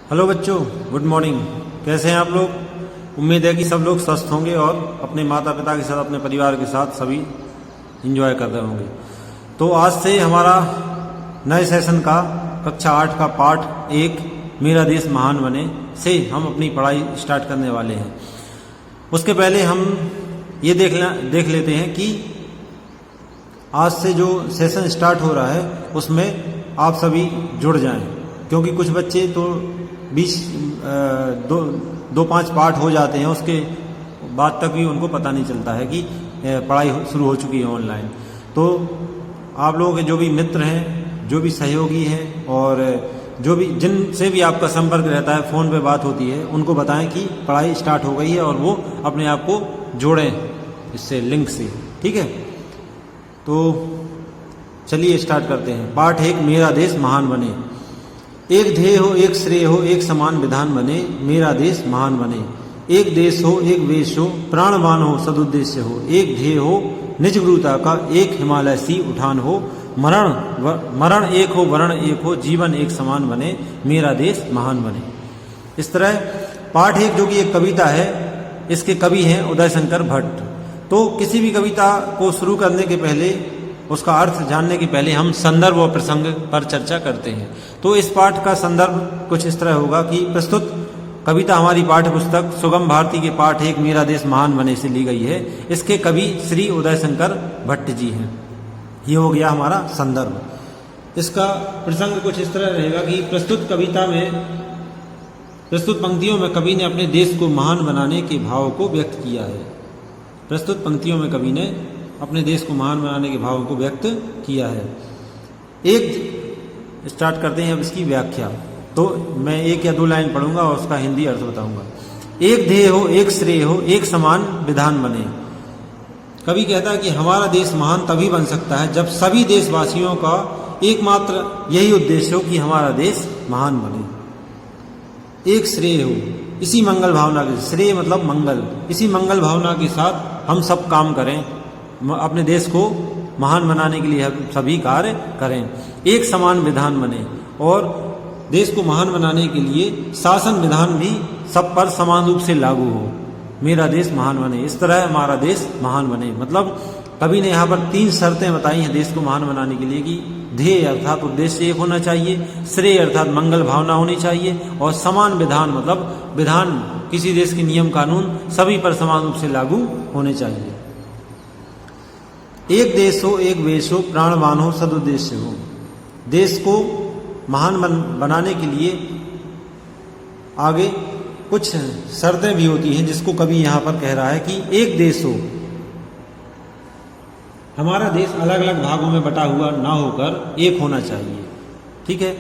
Hello बच्चों, good morning. कैसे हैं आप लोग? उम्मीद है कि सब लोग स्वस्थ होंगे और अपने माता पिता के साथ, अपने परिवार के साथ सभी एंजॉय कर रहे होंगे। तो आज से हमारा नए सेशन का कक्षा 8 का पाठ 1 मेरा देश महान बने से हम अपनी पढ़ाई स्टार्ट करने वाले हैं। उसके पहले हम ये देख लेते हैं कि आज से जो सेशन स्टार्ट हो रहा है उसमें आप सभी जुड़ जाएं, क्योंकि कुछ बच्चे तो 2-5 पार्ट हो जाते हैं, उसके बाद तक भी उनको पता नहीं चलता है कि पढ़ाई शुरू हो चुकी है ऑनलाइन। तो आप लोगों के जो भी मित्र हैं, जो भी सहयोगी हैं और जो भी जिनसे भी आपका संपर्क रहता है, फ़ोन पे बात होती है, उनको बताएं कि पढ़ाई स्टार्ट हो गई है और वो अपने आप को जोड़ें इससे, लिंक से। ठीक है, तो चलिए स्टार्ट करते हैं। पाठ 1 मेरा देश महान बने। एक ध्येय हो, एक श्रेय हो, एक समान विधान बने, मेरा देश महान बने। एक देश हो, एक वेश हो, प्राणवान हो, सदुद्देश्य हो। एक ध्येय हो निज गुरुता का, एक हिमालय सी उठान हो। मरण एक हो, वर्ण एक हो, जीवन एक समान बने, मेरा देश महान बने। इस तरह पाठ 1 जो कि एक कविता है, इसके कवि हैं उदय शंकर भट्ट। तो किसी भी कविता को शुरू करने के पहले, उसका अर्थ जानने के पहले हम संदर्भ और प्रसंग पर चर्चा करते हैं। तो इस पाठ का संदर्भ कुछ इस तरह होगा कि प्रस्तुत कविता हमारी पाठ्य पुस्तक सुगम भारती के पाठ 1 मेरा देश महान बने से ली गई है। इसके कवि श्री उदय शंकर भट्ट जी हैं। ये हो गया हमारा संदर्भ। इसका प्रसंग कुछ इस तरह रहेगा कि प्रस्तुत कविता में, प्रस्तुत पंक्तियों में कवि ने अपने देश को महान बनाने के भाव को व्यक्त किया है। प्रस्तुत पंक्तियों में कवि ने अपने देश को महान बनाने के भाव को व्यक्त किया है। एक स्टार्ट करते हैं अब इसकी व्याख्या। तो मैं 1 या 2 लाइन पढ़ूंगा और उसका हिंदी अर्थ बताऊंगा। एक ध्येय हो, एक श्रेय हो, एक समान विधान बने। कवि कहता है कि हमारा देश महान तभी बन सकता है जब सभी देशवासियों का एकमात्र यही उद्देश्य हो कि हमारा देश महान बने। एक श्रेय हो, इसी मंगल भावना के, श्रेय मतलब मंगल, इसी मंगल भावना के साथ हम सब काम करें, अपने देश को महान बनाने के लिए हम सभी कार्य करें। एक समान विधान बने, और देश को महान बनाने के लिए शासन विधान भी सब पर समान रूप से लागू हो। मेरा देश महान बने, इस तरह हमारा देश महान बने। मतलब कवि ने यहाँ पर 3 शर्तें बताई हैं देश को महान बनाने के लिए कि ध्येय अर्थात उद्देश्य एक होना चाहिए, श्रेय अर्थात मंगल भावना होनी चाहिए, और समान विधान मतलब विधान, किसी देश के नियम कानून सभी पर समान रूप से लागू होने चाहिए। एक देश हो, एक वेश हो, प्राणवान हो, सदुद्देश्य हो। देश को महान बनाने के लिए आगे कुछ शर्तें भी होती हैं, जिसको कवि यहाँ पर कह रहा है कि एक देश हो, हमारा देश अलग अलग भागों में बटा हुआ ना होकर एक होना चाहिए। ठीक है,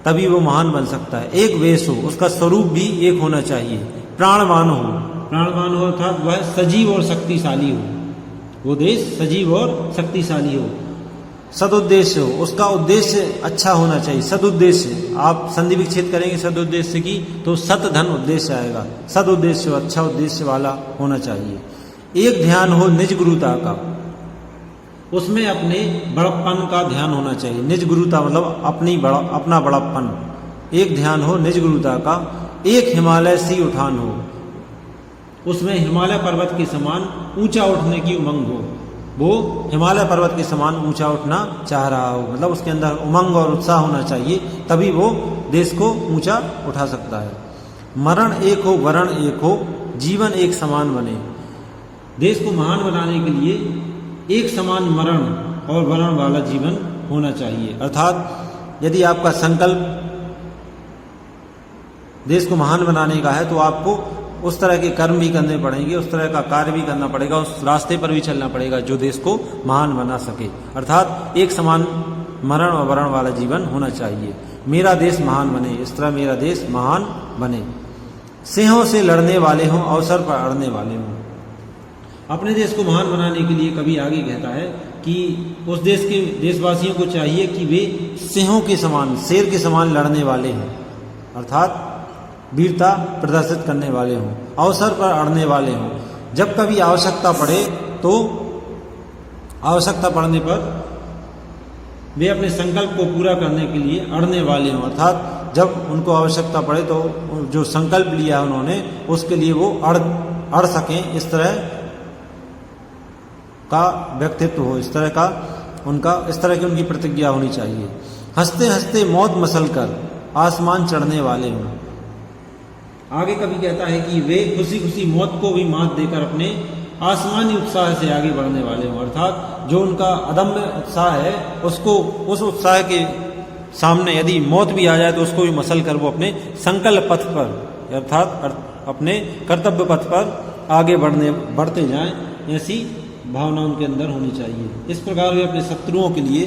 तभी वो महान बन सकता है। एक वेश हो, उसका स्वरूप भी एक होना चाहिए। प्राणवान हो, प्राणवान हो अर्थात वह सजीव और शक्तिशाली हो, वो देश सजीव और शक्तिशाली हो। सदुद्देश्य हो, उसका उद्देश्य अच्छा होना चाहिए। सदुद्देश्य, आप संधि विच्छेद करेंगे सदुद्देश्य की तो सत धन उद्देश्य आएगा। सदुद्देश्य, अच्छा उद्देश्य वाला होना चाहिए। एक ध्यान हो निज गुरुता का, उसमें अपने बड़प्पन का ध्यान होना चाहिए। निज गुरुता मतलब अपना बड़प्पन। एक ध्यान हो निज गुरुता का। एक हिमालय सी उठान हो, उसमें हिमालय पर्वत के समान ऊंचा उठने की उमंग हो। वो हिमालय पर्वत के समान ऊंचा उठना चाह रहा हो, मतलब उसके अंदर उमंग और उत्साह होना चाहिए, तभी वो देश को ऊंचा उठा सकता है। मरण एक हो, वर्ण एक हो, जीवन एक समान बने। देश को महान बनाने के लिए एक समान मरण और वर्ण वाला जीवन होना चाहिए। अर्थात यदि आपका संकल्प देश को महान बनाने का है तो आपको उस तरह के कर्म भी करने पड़ेंगे, उस तरह का कार्य भी करना पड़ेगा, उस रास्ते पर भी चलना पड़ेगा जो देश को महान बना सके। अर्थात एक समान मरण और वर्ण वाला जीवन होना चाहिए। मेरा देश महान बने, इस तरह मेरा देश महान बने। सिंहों से लड़ने वाले हों, अवसर पर अड़ने वाले हों। अपने देश को महान बनाने के लिए कभी आगे कहता है कि उस देश के देशवासियों को चाहिए कि वे सिंहों के समान, शेर के समान लड़ने वाले हों, अर्थात वीरता प्रदर्शित करने वाले हों, अवसर पर अड़ने वाले हों। जब कभी आवश्यकता पड़े तो आवश्यकता पड़ने पर वे अपने संकल्प को पूरा करने के लिए अड़ने वाले हों, अर्थात जब उनको आवश्यकता पड़े तो जो संकल्प लिया उन्होंने उसके लिए वो अड़ सकें, इस तरह का व्यक्तित्व हो, इस तरह की उनकी प्रतिज्ञा होनी चाहिए। हंसते हंसते मौत मसल कर आसमान चढ़ने वाले हों। आगे कवि कहता है कि वे खुशी खुशी मौत को भी मात देकर अपने आसमानी उत्साह से आगे बढ़ने वाले हों, अर्थात जो उनका अदम्य उत्साह है उसको, उस उत्साह के सामने यदि मौत भी आ जाए तो उसको भी मसल कर वो अपने संकल्प पथ पर अर्थात अपने कर्तव्य पथ पर आगे बढ़ते जाएं, ऐसी भावना उनके अंदर होनी चाहिए। इस प्रकार वे अपने शत्रुओं के लिए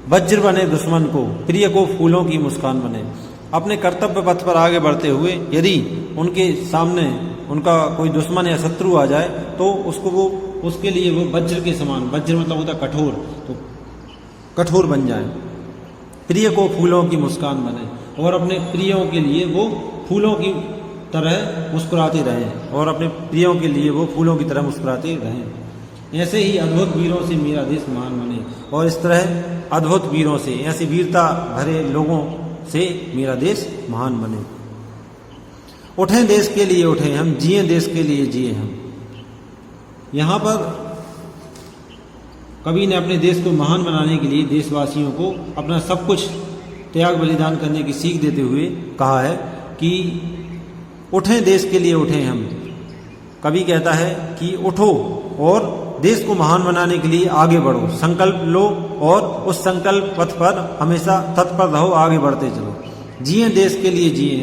वज्र बने, दुश्मन को प्रिय को फूलों की मुस्कान बने। अपने कर्तव्य पथ पर आगे बढ़ते हुए यदि उनके सामने उनका कोई दुश्मन या शत्रु आ जाए तो उसके लिए वो वज्र के समान, वज्र मतलब होता कठोर, तो कठोर बन जाए। प्रिय को फूलों की मुस्कान बने और अपने प्रियों के लिए वो फूलों की तरह मुस्कुराते रहें, और अपने प्रियों के लिए वो फूलों की तरह मुस्कुराते रहें। ऐसे ही अद्भुत वीरों से मेरा देश महान बने, और इस तरह अद्भुत वीरों से, ऐसी वीरता भरे लोगों से मेरा देश महान बने। उठें देश के लिए उठें हम, जिए देश के लिए जिए हम। यहाँ पर कवि ने अपने देश को महान बनाने के लिए देशवासियों को अपना सब कुछ त्याग बलिदान करने की सीख देते हुए कहा है कि उठें देश के लिए उठें हम। कवि कहता है कि उठो और देश को महान बनाने के लिए आगे बढ़ो, संकल्प लो और उस संकल्प पथ पर हमेशा तत्पर रहो, आगे बढ़ते चलो। जिए देश के लिए जिए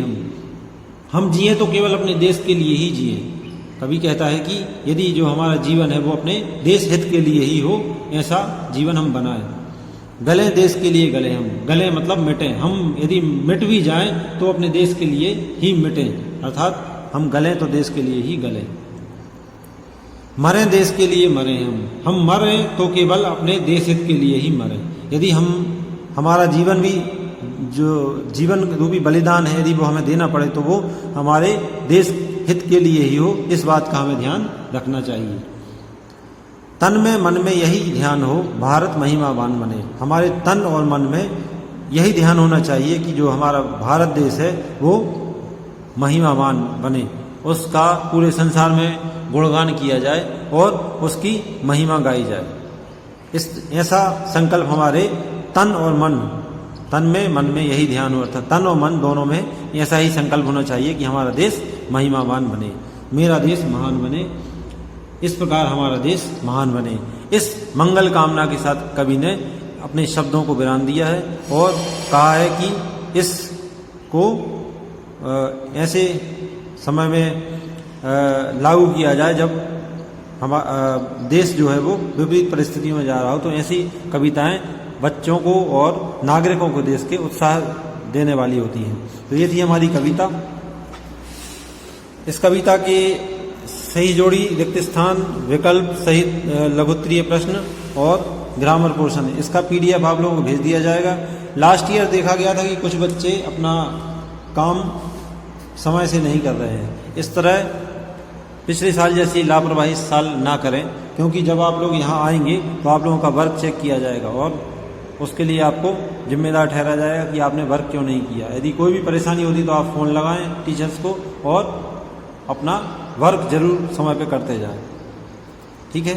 हम जिए तो केवल अपने देश के लिए ही जिए। कवि कहता है कि यदि जो हमारा जीवन है वो अपने देश हित के लिए ही हो, ऐसा जीवन हम बनाएं। गले देश के लिए गले हम, गले मतलब मिटें, हम यदि मिट भी जाएं तो अपने देश के लिए ही मिटें, अर्थात हम गलें तो देश के लिए ही गलें। मरें देश के लिए मरें हम मरें तो केवल अपने देश हित के लिए ही मरें। यदि हमारा जीवन भी जो जीवन रूपी बलिदान है यदि वो हमें देना पड़े तो वो हमारे देश हित के लिए ही हो, इस बात का हमें ध्यान रखना चाहिए। तन में मन में यही ध्यान हो, भारत महिमावान बने। हमारे तन और मन में यही ध्यान होना चाहिए कि जो हमारा भारत देश है वो महिमावान बने, उसका पूरे संसार में गुणगान किया जाए और उसकी महिमा गाई जाए। ऐसा संकल्प हमारे तन और मन, तन में मन में यही ध्यान हो, अर्थात तन और मन दोनों में ऐसा ही संकल्प होना चाहिए कि हमारा देश महिमावान बने, मेरा देश महान बने, इस प्रकार हमारा देश महान बने। इस मंगल कामना के साथ कवि ने अपने शब्दों को विराम दिया है और कहा है कि इसको ऐसे समय में लागू किया जाए जब हमारा देश जो है वो विपरीत परिस्थितियों में जा रहा हो, तो ऐसी कविताएं बच्चों को और नागरिकों को देश के उत्साह देने वाली होती हैं। तो ये थी हमारी कविता। इस कविता के सही जोड़ी, रिक्त स्थान, विकल्प सहित लघुत्तरीय प्रश्न और ग्रामर पोर्शन है, इसका PDF आप लोगों को भेज दिया जाएगा। लास्ट ईयर देखा गया था कि कुछ बच्चे अपना काम समय से नहीं कर रहे हैं। इस तरह पिछले साल जैसी लापरवाही इस साल ना करें, क्योंकि जब आप लोग यहाँ आएंगे तो आप लोगों का वर्क चेक किया जाएगा और उसके लिए आपको जिम्मेदार ठहरा जाएगा कि आपने वर्क क्यों नहीं किया। यदि कोई भी परेशानी होती तो आप फ़ोन लगाएं टीचर्स को और अपना वर्क जरूर समय पे करते जाएं। ठीक है।